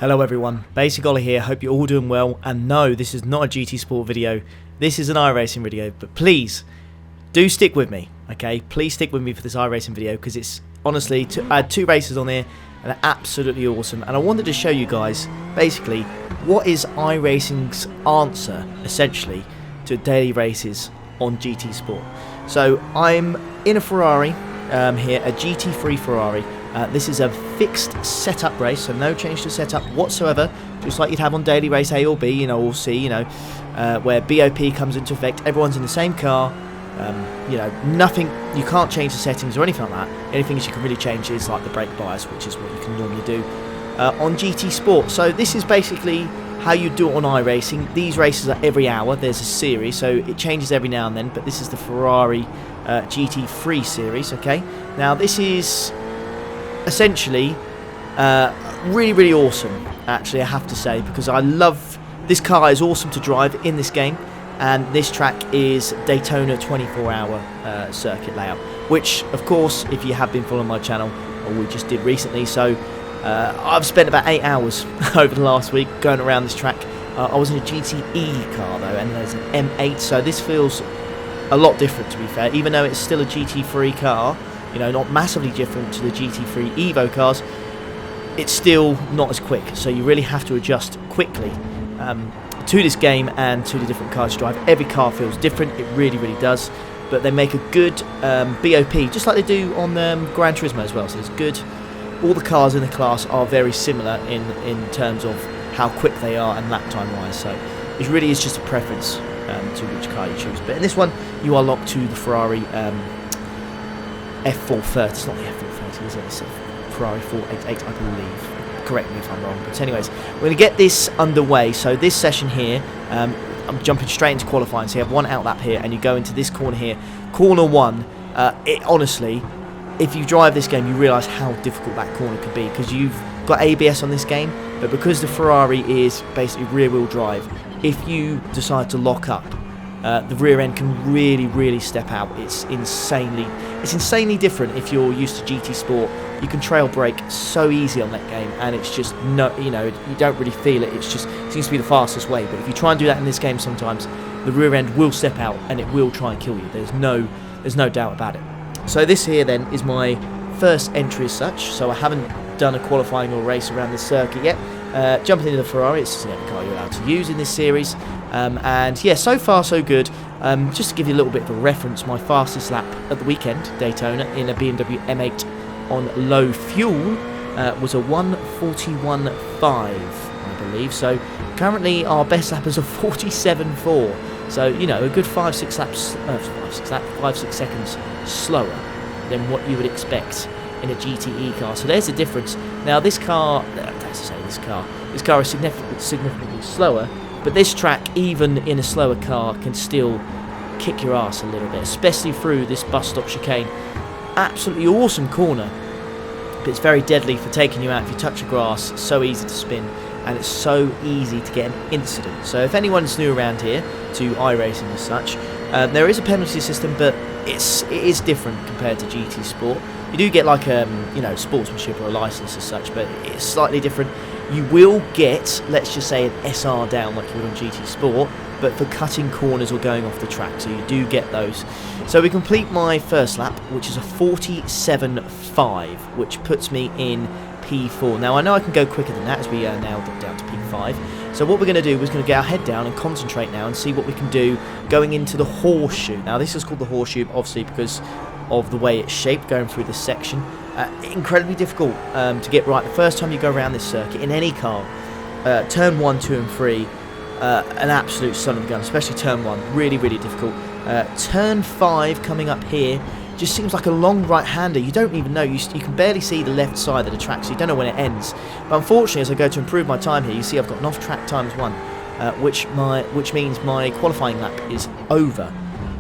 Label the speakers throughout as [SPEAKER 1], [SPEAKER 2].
[SPEAKER 1] Hello everyone, Basic Ollie here, hope you're all doing well, and no, this is not a GT Sport video, this is an iRacing video, but please, do stick with me, okay? Please stick with me for this iRacing video, because it's, honestly, I had two races on here, and they're absolutely awesome, and I wanted to show you guys, basically, what is iRacing's answer, essentially, to daily races on GT Sport. So, I'm in a Ferrari here, a GT3 Ferrari. This is a fixed setup race, so no change to setup whatsoever, just like you'd have on daily race A or B, you know, or C, you know, where BOP comes into effect. Everyone's in the same car, you know, nothing, you can't change the settings or anything like that. The only things you can really change is like the brake bias, which is what you can normally do on GT Sport. So this is basically how you do it on iRacing. These races are every hour, there's a series, so it changes every now and then, but this is the Ferrari GT3 series, okay? Now this is essentially really awesome, actually, I have to say, because I love this car. Is awesome to drive in this game, and this track is Daytona 24-hour circuit layout, which of course, if you have been following my channel, or we just did recently, so I've spent about 8 hours over the last week going around this track. I was in a GTE car though, and there's an M8, so this feels a lot different, to be fair, even though it's still a GT3 car. You know, not massively different to the GT3 Evo cars, it's still not as quick, so you really have to adjust quickly to this game and to the different cars you drive. Every car feels different, it really does, but they make a good BOP, just like they do on Gran Turismo as well, so it's good. All the cars in the class are very similar in terms of how quick they are and lap time wise, so it really is just a preference to which car you choose. But in this one, you are locked to the Ferrari F430, it's not the F430, is it? It's a Ferrari 488, I believe. Correct me if I'm wrong. But anyways, we're going to get this underway. So this session here, I'm jumping straight into qualifying. So you have one out lap here, and you go into this corner here. Corner one, honestly, if you drive this game, you realise how difficult that corner could be, because you've got ABS on this game, but because the Ferrari is basically rear-wheel drive, if you decide to lock up, the rear end can really step out. It's insanely different. If you're used to GT Sport, you can trail brake so easy on that game, and it's just no, you know, you don't really feel it. It seems to be the fastest way. But if you try and do that in this game, sometimes the rear end will step out and it will try and kill you. There's no doubt about it. So this here then is my first entry as such. So I haven't done a qualifying or race around this circuit yet. Jumping into the Ferrari, it's the only car you're allowed to use in this series, and yeah, so far so good. Just to give you a little bit of a reference, my fastest lap at the weekend, Daytona, in a BMW M8 on low fuel was a 1:41.5, I believe. So currently our best lap is a 47.4. So you know, a good 5-6 seconds slower than what you would expect in a GTE car. So there's the difference. Now this car, this car is significantly slower, but this track, even in a slower car, can still kick your ass a little bit, especially through this bus stop chicane. Absolutely awesome corner, but it's very deadly for taking you out if you touch the grass. So easy to spin, and it's so easy to get an incident. So if anyone's new around here to iRacing as such, there is a penalty system, but it is different compared to GT Sport. You do get like you know, sportsmanship or a license as such, but it's slightly different. You will get, let's just say, an SR down like you would on GT Sport, but for cutting corners or going off the track, so you do get those. So we complete my first lap, which is a 47.5, which puts me in P4. Now I know I can go quicker than that, as we now get down to P5. So what we're going to do is going to get our head down and concentrate now and see what we can do going into the horseshoe. Now this is called the horseshoe, obviously, because of the way it's shaped going through this section. Incredibly difficult to get right the first time you go around this circuit in any car. Turn 1, 2 and 3, an absolute son of a gun, especially turn 1, really difficult. Turn 5 coming up here just seems like a long right-hander. You don't even know, you can barely see the left side of the track, so you don't know when it ends. But unfortunately, as I go to improve my time here, you see I've got an off-track ×1, which means my qualifying lap is over.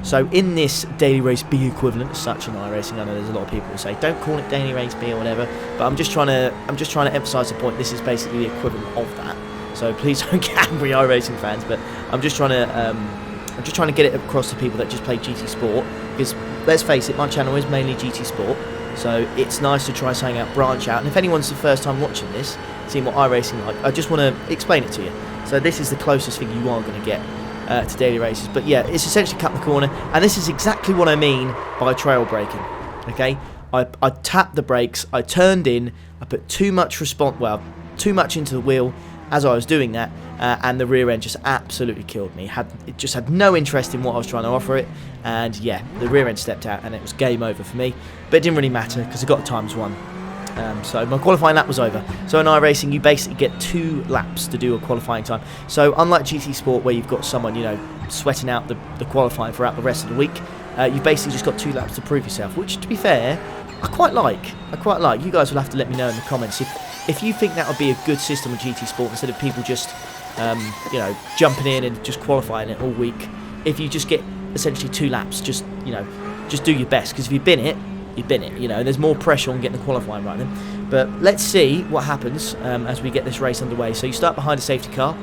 [SPEAKER 1] So in this daily race B equivalent as such in iRacing, I know there's a lot of people who say don't call it daily race B or whatever, but I'm just trying to emphasise the point. This is basically the equivalent of that. So please don't get angry iRacing fans, but I'm just trying to get it across to people that just play GT Sport, because let's face it, my channel is mainly GT Sport. So it's nice to try something out, branch out. And if anyone's the first time watching this, seeing what iRacing like, I just want to explain it to you. So this is the closest thing you are going to get to daily races. But yeah, it's essentially cut the corner, and this is exactly what I mean by trail braking. Okay, I tapped the brakes, I turned in, I put too much too much into the wheel as I was doing that, and the rear end just absolutely killed me. It just had no interest in what I was trying to offer it, and yeah, the rear end stepped out and it was game over for me. But it didn't really matter because I got ×1. So my qualifying lap was over. So in iRacing, you basically get 2 laps to do a qualifying time. So unlike GT Sport, where you've got someone, you know, sweating out the qualifying throughout the rest of the week, you've basically just got 2 laps to prove yourself, which, to be fair, I quite like. You guys will have to let me know in the comments if you think that would be a good system with GT Sport, instead of people just, you know, jumping in and just qualifying it all week. If you just get essentially 2 laps, just, you know, just do your best, because if you bin it, you know, there's more pressure on getting the qualifying right then. But let's see what happens as we get this race underway. So you start behind a safety car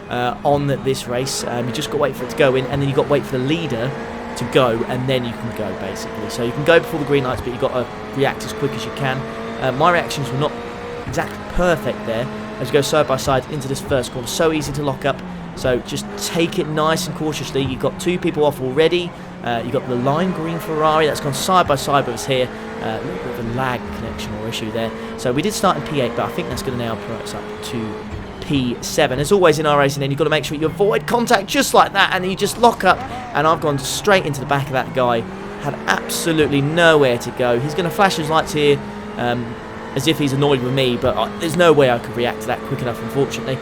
[SPEAKER 1] on this race. You just got to wait for it to go in, and then you got to wait for the leader to go, and then you can go, basically. So you can go before the green lights, but you've got to react as quick as you can. My reactions were not exactly perfect there as you go side by side into this first corner. So easy to lock up, so just take it nice and cautiously. You've got 2 people off already. You've got the lime green Ferrari that's gone side by side with us here. A little bit of a lag connection or issue there. So we did start in P8, but I think that's going to now put us up to P7. As always in iRacing, then you've got to make sure you avoid contact just like that, and you just lock up. And I've gone straight into the back of that guy. Had absolutely nowhere to go. He's going to flash his lights here as if he's annoyed with me, but there's no way I could react to that quick enough, unfortunately.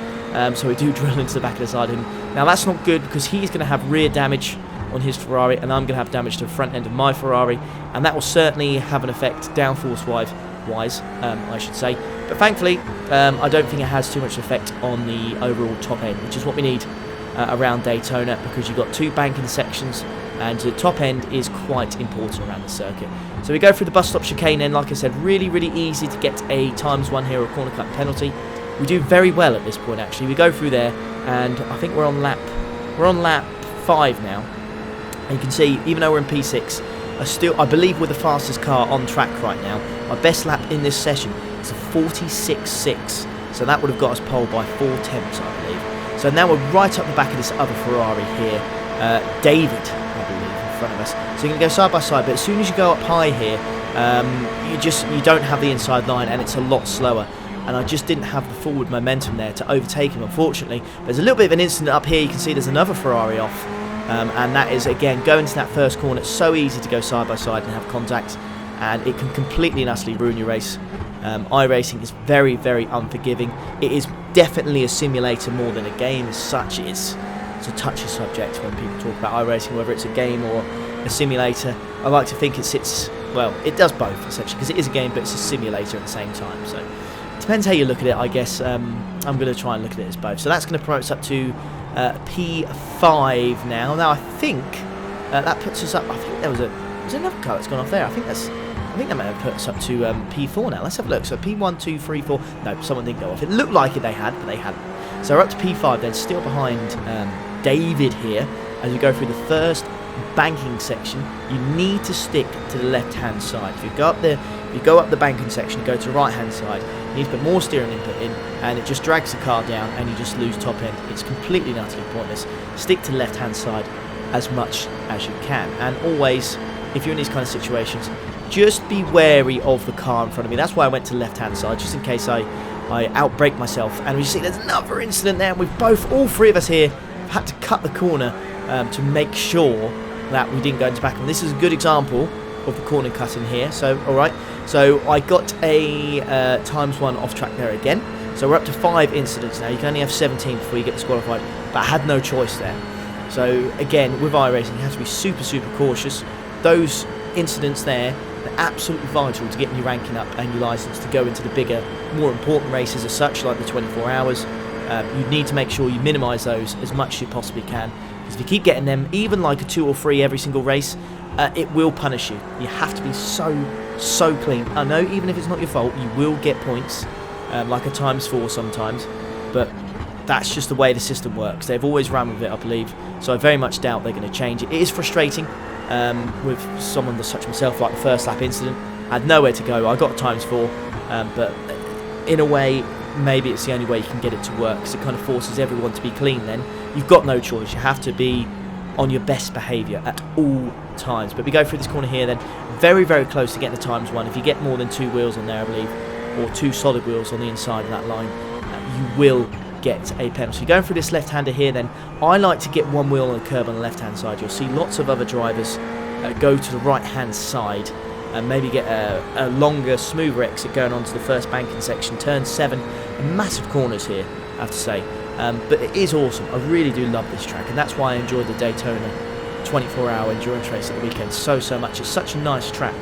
[SPEAKER 1] So we do drill into the back of the side of him. Now that's not good, because he's going to have rear damage on his Ferrari, and I'm going to have damage to the front end of my Ferrari, and that will certainly have an effect downforce wise, I should say. But thankfully, I don't think it has too much effect on the overall top end, which is what we need around Daytona, because you've got 2 banking sections, and the top end is quite important around the circuit. So we go through the bus stop chicane, and like I said, really easy to get a ×1 here, or corner cut penalty. We do very well at this point, actually. We go through there, and I think we're on lap 5 now. And you can see, even though we're in P6, I believe we're the fastest car on track right now. My best lap in this session is a 46.6, so that would have got us pole by 4 tenths, I believe. So now we're right up the back of this other Ferrari here, David, I believe, in front of us. So you're going to go side by side, but as soon as you go up high here, you don't have the inside line, and it's a lot slower. And I just didn't have the forward momentum there to overtake him, unfortunately. There's a little bit of an incident up here. You can see there's another Ferrari off. And that is, again, going to that first corner. It's so easy to go side by side and have contact, and it can completely and utterly ruin your race. iRacing is very unforgiving. It is definitely a simulator more than a game as such. It's a touchy subject when people talk about iRacing, whether it's a game or a simulator. I like to think it sits, well, it does both, essentially, because it is a game, but it's a simulator at the same time. So it depends how you look at it, I guess. I'm going to try and look at it as both. So that's going to promote us up to P5 now. Now I think that puts us up. I think there's another car that's gone off there. I think that may have put us up to P4 now. Let's have a look. So P1, 2, 3, 4. No, someone didn't go off. It looked like they had, but they hadn't. So we're up to P5 then, still behind David here. As we go through the first banking section, you need to stick to the left-hand side. If you go up the banking section, you go to the right-hand side, you need to put more steering input in, and it just drags the car down, and you just lose top end. It's completely and utterly pointless. Stick to the left-hand side as much as you can, and always, if you're in these kind of situations, just be wary of the car in front of me. That's why I went to the left-hand side, just in case I outbrake myself. And we see there's another incident there, and we've all 3 of us here, had to cut the corner to make sure that we didn't go into back. And this is a good example of the corner cut in here. So, alright, so I got a ×1 off track there again. So we're up to 5 incidents now. You can only have 17 before you get disqualified, but I had no choice there. So again, with iRacing, you have to be super cautious. Those incidents there, they're absolutely vital to getting your ranking up and your license to go into the bigger, more important races as such, like the 24 hours. You need to make sure you minimise those as much as you possibly can. Because if you keep getting them, even like a 2 or 3 every single race, it will punish you. You have to be so clean. I know even if it's not your fault, you will get points, like a ×4 sometimes, but that's just the way the system works. They've always run with it, I believe, so I very much doubt they're going to change it. It is frustrating with someone such as myself, like the first lap incident, I had nowhere to go. I got times 4, but in a way, maybe it's the only way you can get it to work, because it kind of forces everyone to be clean. Then you've got no choice. You have to be on your best behaviour at all times. But we go through this corner here then, very, very close to getting the times 1. If you get more than 2 wheels on there, I believe, or 2 solid wheels on the inside of that line, you will get a penalty. Going through this left-hander here then, I like to get 1 wheel on the curb on the left-hand side. You'll see lots of other drivers go to the right-hand side and maybe get a longer, smoother exit going on to the first banking section. Turn 7, massive corners here, I have to say. But it is awesome. I really do love this track, and that's why I enjoyed the Daytona 24-hour endurance race at the weekend so much. It's such a nice track.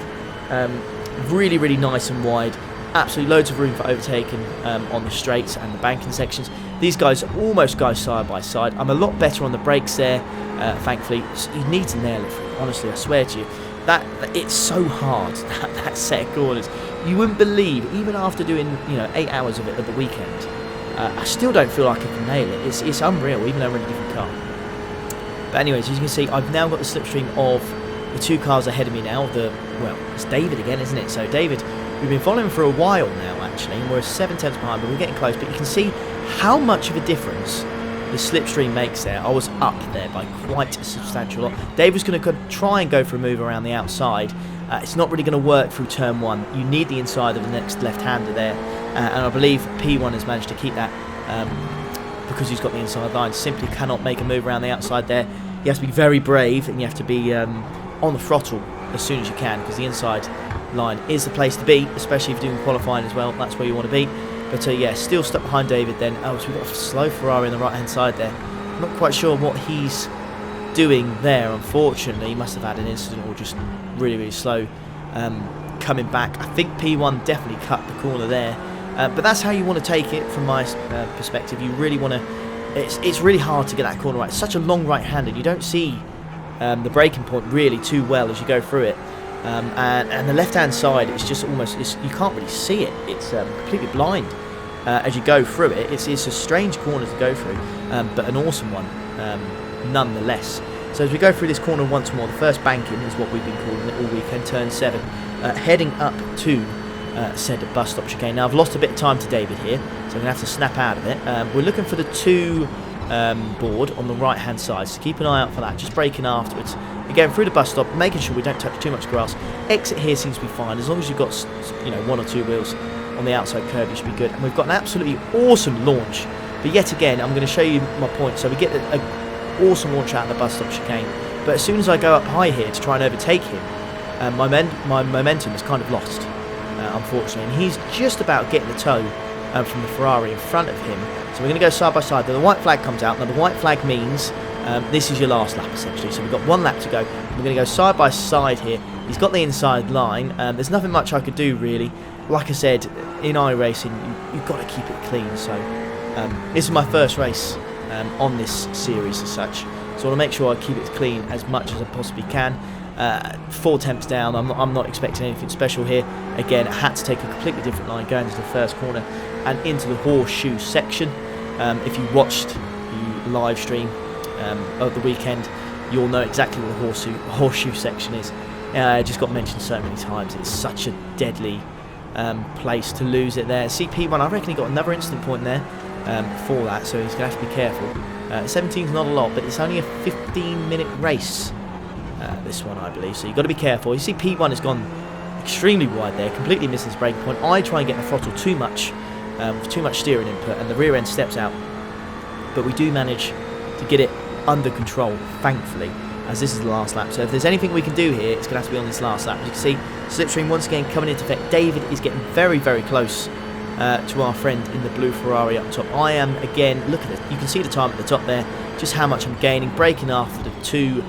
[SPEAKER 1] Really, really nice and wide. Absolutely loads of room for overtaking on the straights and the banking sections. These guys are almost side by side. I'm a lot better on the brakes there, thankfully. You need to nail it, honestly, I swear to you. That it's so hard, that set of corners. You wouldn't believe, even after doing 8 hours of it at the weekend, I still don't feel like I can nail it. It's unreal, even though we're in a different car. But anyways, as you can see, I've now got the slipstream of the 2 cars ahead of me now. Well, it's David again, isn't it? So David, we've been following for a while now, actually, and we're 7 tenths behind, but we're getting close. But you can see how much of a difference the slipstream makes there. I was up there by quite a substantial lot. Dave was going to try and go for a move around the outside. It's not really going to work through turn 1. You need the inside of the next left-hander there, and I believe P1 has managed to keep that because he's got the inside line. Simply cannot make a move around the outside there. You have to be very brave, and you have to be on the throttle as soon as you can, because the inside line is the place to be, especially if you're doing qualifying as well. That's where you want to be. But yeah, still stuck behind David then. Oh, so we've got a slow Ferrari on the right hand side there. I'm not quite sure what he's doing there, unfortunately. He must have had an incident, or just really, really slow coming back. I think P1 definitely cut the corner there. But that's how you want to take it from my perspective. You really want to... It's really hard to get that corner right. It's such a long right-hander. You don't see the braking point really too well as you go through it. And the left-hand side, it's just almost... you can't really see it. It's completely blind as you go through it. It's a strange corner to go through, but an awesome one nonetheless. So as we go through this corner once more, the first banking is what we've been calling it all weekend, turn 7, heading up to said bus stop chicane. Now I've lost a bit of time to David here, so I'm going to have to snap out of it. We're looking for the 2 board on the right hand side, so keep an eye out for that. Just braking afterwards. Again, through the bus stop, making sure we don't touch too much grass. Exit here seems to be fine, as long as you've got 1 or 2 wheels on the outside curb, you should be good. And we've got an absolutely awesome launch. But yet again, I'm going to show you my point. So we get an awesome launch out of the bus stop chicane, but as soon as I go up high here to try and overtake him, my momentum is kind of lost, unfortunately, and he's just about getting the toe from the Ferrari in front of him. So we're going to go side by side. Then the white flag comes out. Now the white flag means this is your last lap essentially, so we've got 1 lap to go. We're going to go side by side here. He's got the inside line. There's nothing much I could do really. Like I said, in iRacing, you've got to keep it clean. So this is my first race on this series as such, so I want to make sure I keep it clean as much as I possibly can. 4 temps down. I'm not expecting anything special here. Again, I had to take a completely different line going into the first corner and into the horseshoe section. If you watched the live stream of the weekend, you'll know exactly what the horseshoe section is. I just got mentioned so many times. It's such a deadly place to lose it there. CP1, I reckon he got another instant point there for that, so he's going to have to be careful. 17's not a lot, but it's only a 15-minute race, this one, I believe, so you've got to be careful. You see P1 has gone extremely wide there, completely missing his braking point. I try and get the throttle too much, with too much steering input, and the rear end steps out. But we do manage to get it under control, thankfully, as this is the last lap. So if there's anything we can do here, it's going to have to be on this last lap. As you can see, slipstream once again coming into effect. David is getting very, very close to our friend in the blue Ferrari up top. I am, again, look at it. You can see the time at the top there, just how much I'm gaining, braking after the 2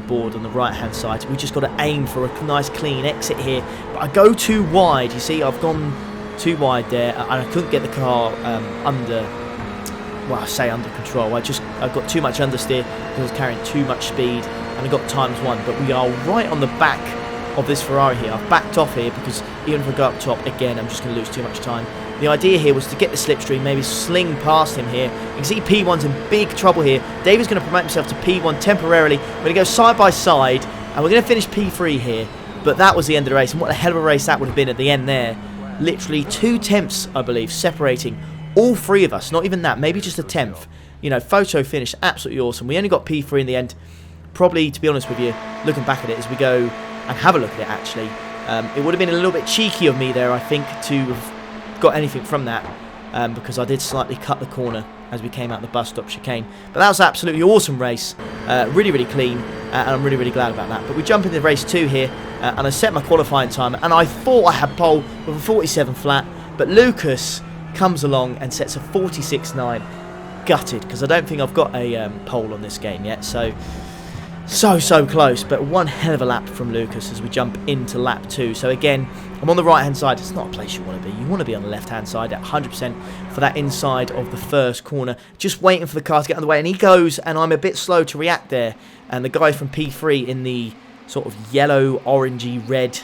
[SPEAKER 1] board on the right hand side. We just got to aim for a nice clean exit here, but I go too wide. You see, I've gone too wide there, and I couldn't get the car under, well, I say under control. I got too much understeer because I was carrying too much speed, and I got ×1. But we are right on the back of this Ferrari here. I've backed off here because even if I go up top again, I'm just going to lose too much time. The idea here was to get the slipstream, maybe sling past him here. You can see P1's in big trouble here. David's going to promote himself to P1 temporarily. We're going to go side by side, and we're going to finish P3 here. But that was the end of the race, and what a hell of a race that would have been at the end there. Literally 2 tenths, I believe, separating all 3 of us. Not even that, maybe just a tenth. You know, photo finish, absolutely awesome. We only got P3 in the end. Probably, to be honest with you, looking back at it as we go and have a look at it, actually, it would have been a little bit cheeky of me there, I think, to have got anything from that, because I did slightly cut the corner as we came out the bus stop chicane. But that was an absolutely awesome race, really, really clean, and I'm really, really glad about that. But we jump into race 2 here, and I set my qualifying time, and I thought I had pole with a 47 flat, but Lucas comes along and sets a 46.9. Gutted, because I don't think I've got a pole on this game yet, so close, but one hell of a lap from Lucas as we jump into lap 2. So again, I'm on the right hand side. It's not a place you want to be. You want to be on the left hand side at 100% for that inside of the first corner, just waiting for the car to get on the way, and he goes, and I'm a bit slow to react there, and the guy from P3 in the sort of yellow, orangey, red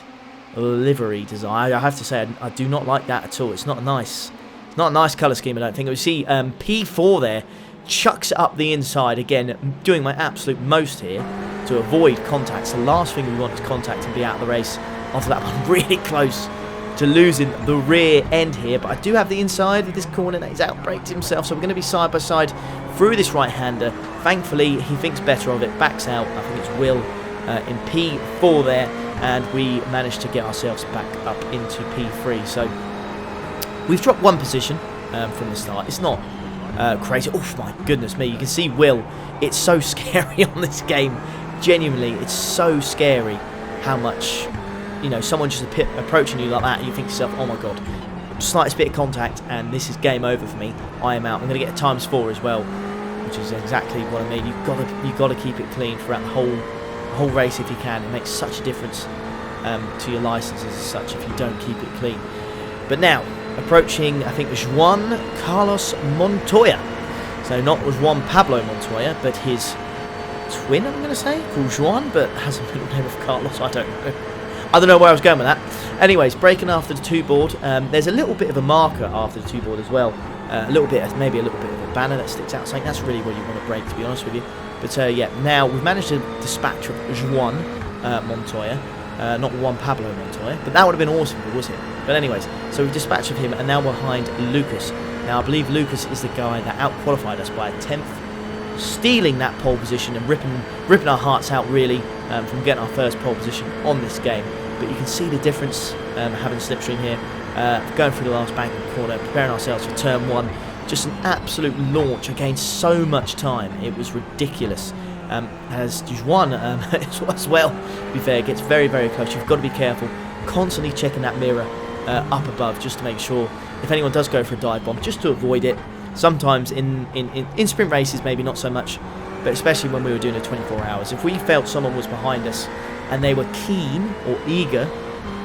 [SPEAKER 1] livery design, I have to say I do not like that at all. It's not nice. Not a nice colour scheme, I don't think. We see P4 there chucks it up the inside. Again, doing my absolute most here to avoid contacts. The last thing we want is contact and be out of the race after that one. Really close to losing the rear end here. But I do have the inside of this corner that he's outbraked himself. So we're going to be side by side through this right-hander. Thankfully, he thinks better of it. Backs out. I think it's Will in P4 there. And we managed to get ourselves back up into P3. So we've dropped 1 position from the start. It's not crazy. Oh my goodness me. You can see Will. It's so scary on this game. Genuinely, it's so scary how much, you know, someone just approaching you like that, and you think to yourself, oh my god, slightest bit of contact and this is game over for me. I am out. I'm going to get a ×4 as well, which is exactly what I mean. You've got to keep it clean throughout the whole race if you can. It makes such a difference to your licenses as such if you don't keep it clean. But now, approaching, I think, Juan Carlos Montoya. So not Juan Pablo Montoya, but his twin, I'm going to say, called Juan, but has a middle name of Carlos. I don't know where I was going with that. Anyways, braking after the 2 board. There's a little bit of a marker after the 2 board as well. Maybe a little bit of a banner that sticks out. So that's really where you want to brake, to be honest with you. But yeah, now we've managed to dispatch Juan Montoya. Not Juan Pablo Montoya, but that would have been awesome if it was him. But anyways, so we've dispatched of him, and now we're behind Lucas. Now I believe Lucas is the guy that out-qualified us by a 10th, stealing that pole position and ripping our hearts out really from getting our first pole position on this game. But you can see the difference having slipstream here, going through the last banking corner, preparing ourselves for turn 1. Just an absolute launch. I gained so much time. It was ridiculous. As Juan as well, to be fair, gets very, very close. You've got to be careful, constantly checking that mirror up above just to make sure if anyone does go for a dive bomb, just to avoid it. Sometimes in sprint races, maybe not so much, but especially when we were doing a 24 hours, if we felt someone was behind us and they were keen or eager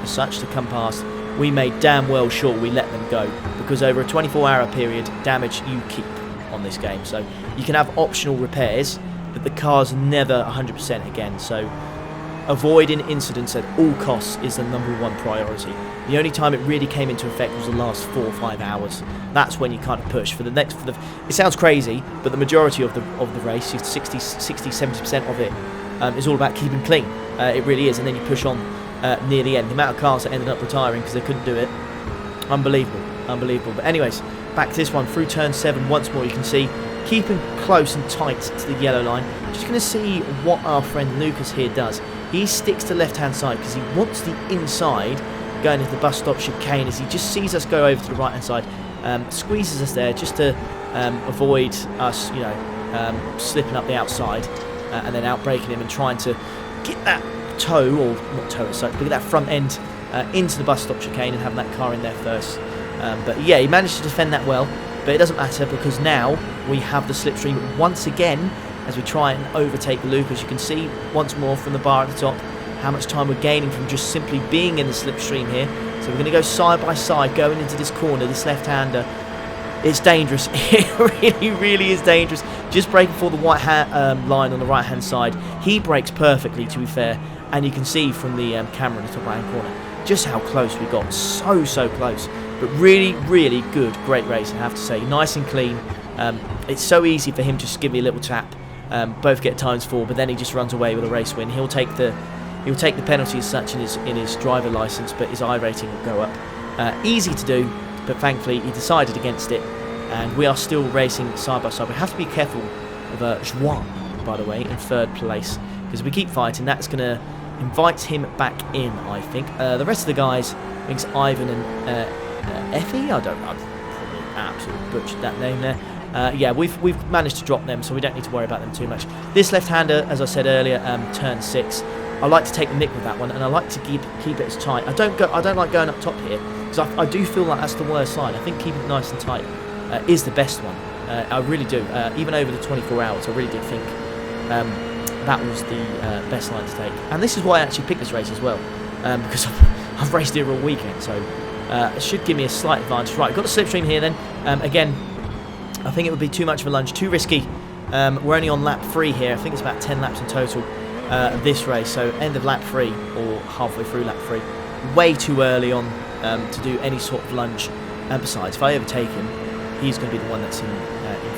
[SPEAKER 1] as such to come past, we made damn well sure we let them go, because over a 24-hour period, damage you keep on this game. So you can have optional repairs, but the car's never 100% again. So avoiding incidents at all costs is the #1 priority. The only time it really came into effect was the last 4 or 5 hours. That's when you kind of push for the next. It sounds crazy, but the majority of the race, 60-70% of it, is all about keeping clean. It really is, and then you push on near the end. The amount of cars that ended up retiring because they couldn't do it, unbelievable. But anyways, back to this one through turn 7 once more. You can see keeping close and tight to the yellow line. Just going to see what our friend Lucas here does. He sticks to the left-hand side because he wants the inside going into the bus stop chicane as he just sees us go over to the right-hand side. Squeezes us there just to avoid us, slipping up the outside and then out-braking him and trying to get that toe, or not toe as such, but get that front end into the bus stop chicane and having that car in there first. But yeah, he managed to defend that well, but it doesn't matter because now we have the slipstream once again as we try and overtake Lucas. You can see once more from the bar at the top how much time we're gaining from just simply being in the slipstream here. So we're going to go side by side going into this corner, this left-hander. It's dangerous. It really is dangerous. Just braking for the white line on the right-hand side. He brakes perfectly, to be fair, and you can see from the camera in the top right-hand corner just how close we got. So close. But really, really good, great race, I have to say. Nice and clean. It's so easy for him to just give me a little tap. Both get ×4, but then he just runs away with a race win. He'll take the He'll take the penalty as such in his driver license, but his I rating will go up. Easy to do, but thankfully he decided against it, and we are still racing side by side. We have to be careful of Juan, by the way, in 3rd place, because if we keep fighting, that's going to invite him back in, I think. The rest of the guys, I think it's Ivan and Effie. I don't know. I've probably absolutely butchered that name there. Yeah, we've managed to drop them, so we don't need to worry about them too much. This left-hander, as I said earlier, turn 6. I like to take the nick with that one, and I like to keep it as tight. I don't like going up top here, because I do feel like that's the worst side. I think keeping it nice and tight is the best one. I really do. Even over the 24 hours, I really did think that was the best line to take. And this is why I actually picked this race as well, because I've raced here all weekend, so it should give me a slight advantage. Right, I've got the slipstream here then. Again, I think it would be too much of a lunge, too risky. We're only on lap 3 here. I think it's about 10 laps in total of this race, so end of lap 3 or halfway through lap 3. Way too early on to do any sort of lunge. And besides, if I overtake him, he's going to be the one that's in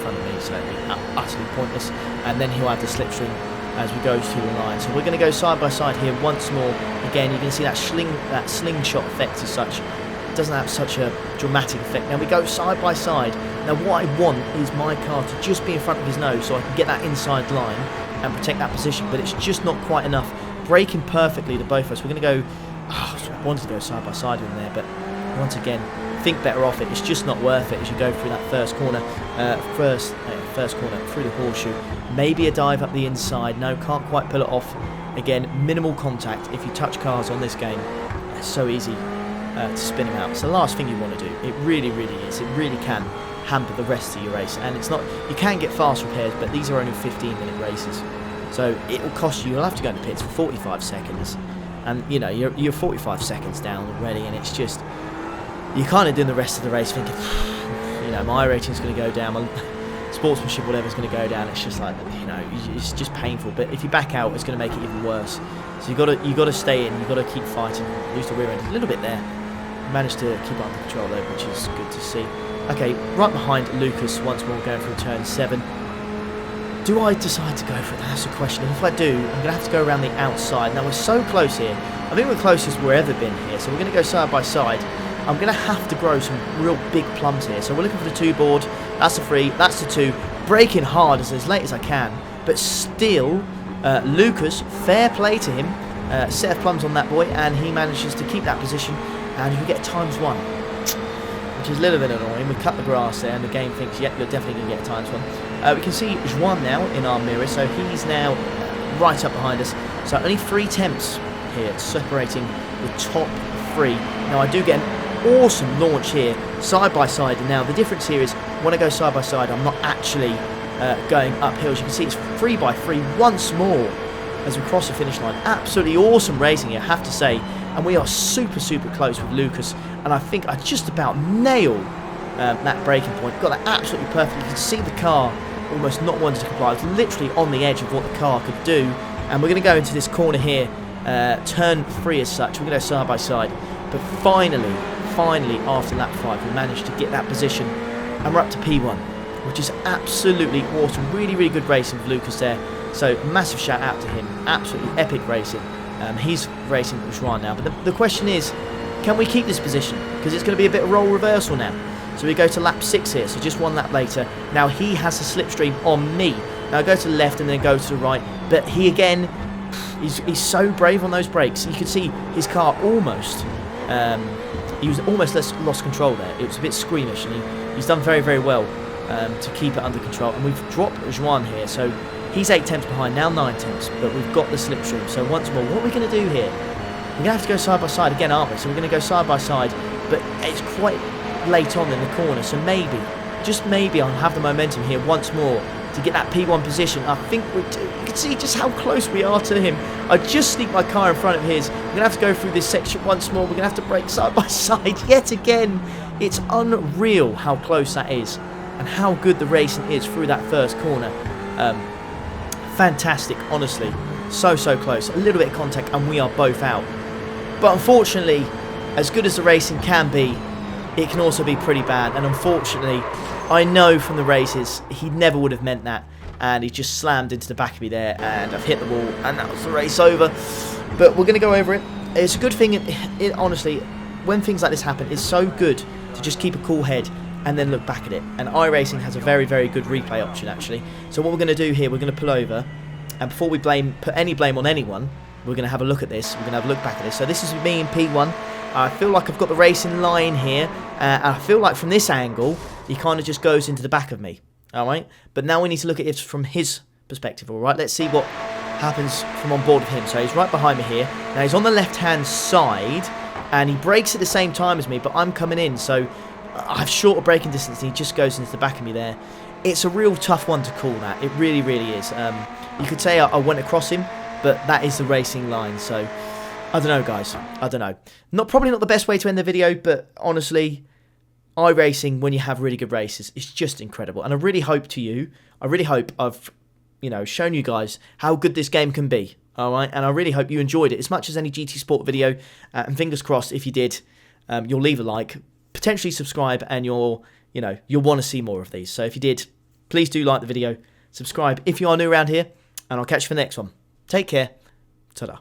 [SPEAKER 1] front of me, so it'd be utterly pointless. And then he'll have the slipstream as we go through the line. So we're going to go side by side here once more. Again, you can see that slingshot effect as such. It doesn't have such a dramatic effect. Now we go side by side. Now what I want is my car to just be in front of his nose so I can get that inside line and protect that position, but it's just not quite enough. Braking perfectly to both of us. We're going to go, I wanted to go side by side with him there, but once again, think better off it. It's just not worth it as you go through that first corner, first corner through the horseshoe. Maybe a dive up the inside. No, can't quite pull it off. Again, minimal contact. If you touch cars on this game, it's so easy to spin them out. It's the last thing you want to do. It really, really is. It really can hamper the rest of your race. And it's not. You can get fast repairs, but these are only 15-minute races, so it will cost you. You'll have to go into pits for 45 seconds, and you know you're 45 seconds down already, and it's just. You're kind of doing the rest of the race thinking, you know, my rating's going to go down, my sportsmanship, whatever's going to go down. It's just like, you know, it's just painful. But if you back out, it's going to make it even worse. So you got to stay in. You got to keep fighting. Lose the rear end a little bit there. Managed to keep it under control though, which is good to see. Okay, right behind Lucas once more, going through turn 7. Do I decide to go for it? That's the question. And if I do, I'm going to have to go around the outside. Now we're so close here. I think we're closest we've ever been here. So we're going to go side by side. I'm going to have to grow some real big plums here. So we're looking for the 2 board. That's the 3. That's the 2. Braking hard as late as I can. But still, Lucas, fair play to him. Set of plums on that boy. And he manages to keep that position. And you get ×1. Which is a little bit annoying. We cut the grass there. And the game thinks, yep, you're definitely going to get ×1. We can see Juan now in our mirror. So he's now right up behind us. So only 3 temps here separating the top 3. Now I do get an awesome launch here, side by side, and now the difference here is when I go side by side, I'm not actually going uphill. As you can see, it's 3 by 3 once more as we cross the finish line. Absolutely awesome racing here, I have to say, and we are super close with Lucas, and I think I just about nailed that braking point. Got that absolutely perfect. You can see the car almost not wanting to comply. It was literally on the edge of what the car could do, and we're going to go into this corner here, turn 3 as such. We're going to go side by side, but finally after lap 5 we managed to get that position and we're up to P1, which is absolutely awesome. Really good racing with Lucas there, so massive shout out to him. Absolutely epic racing. He's racing with Juan now, but the question is, can we keep this position, because it's going to be a bit of role reversal now. So we go to lap 6 here, so just 1 lap later. Now he has a slipstream on me. Now I go to the left and then go to the right, but he again, he's so brave on those brakes. You can see his car almost he was almost lost control there. It was a bit squeamish, and he's done very well to keep it under control. And we've dropped Juan here, so he's 8 temps behind, now 9 temps, but we've got the slipstream. So once more, what are we going to do here? We're going to have to go side by side again, aren't we? So we're going to go side by side, but it's quite late on in the corner, so maybe, just maybe, I'll have the momentum here once more to get that P1 position. I think you can see just how close we are to him. I just sneaked my car in front of his. We're going to have to go through this section once more. We're going to have to brake side by side yet again. It's unreal how close that is and how good the racing is through that first corner. Fantastic, honestly. So close. A little bit of contact and we are both out. But unfortunately, as good as the racing can be, it can also be pretty bad. And unfortunately, I know from the races he never would have meant that, and he just slammed into the back of me there, and I've hit the wall, and that was the race over. But we're going to go over it. It's a good thing, honestly, when things like this happen, it's so good to just keep a cool head and then look back at it. And iRacing has a very, very good replay option, actually. So what we're going to do here, we're going to pull over, and before we put any blame on anyone, we're going to have a look at this. We're going to have a look back at this. So this is me in P1. I feel like I've got the racing line here. And I feel like from this angle, he kind of just goes into the back of me. Alright? But now we need to look at it from his perspective. Alright? Let's see what happens from on board of him. So he's right behind me here. Now he's on the left-hand side. And he brakes at the same time as me. But I'm coming in. So I have shorter braking distance. And he just goes into the back of me there. It's a real tough one to call that. It really, really is. You could say I went across him. But that is the racing line. So I don't know, guys. I don't know. Probably not the best way to end the video, but honestly, iRacing, when you have really good races, it's just incredible. And I really hope I've, shown you guys how good this game can be. All right, and I really hope you enjoyed it as much as any GT Sport video. And fingers crossed, if you did, you'll leave a like, potentially subscribe, and you'll want to see more of these. So if you did, please do like the video, subscribe if you are new around here, and I'll catch you for the next one. Take care. Ta-da.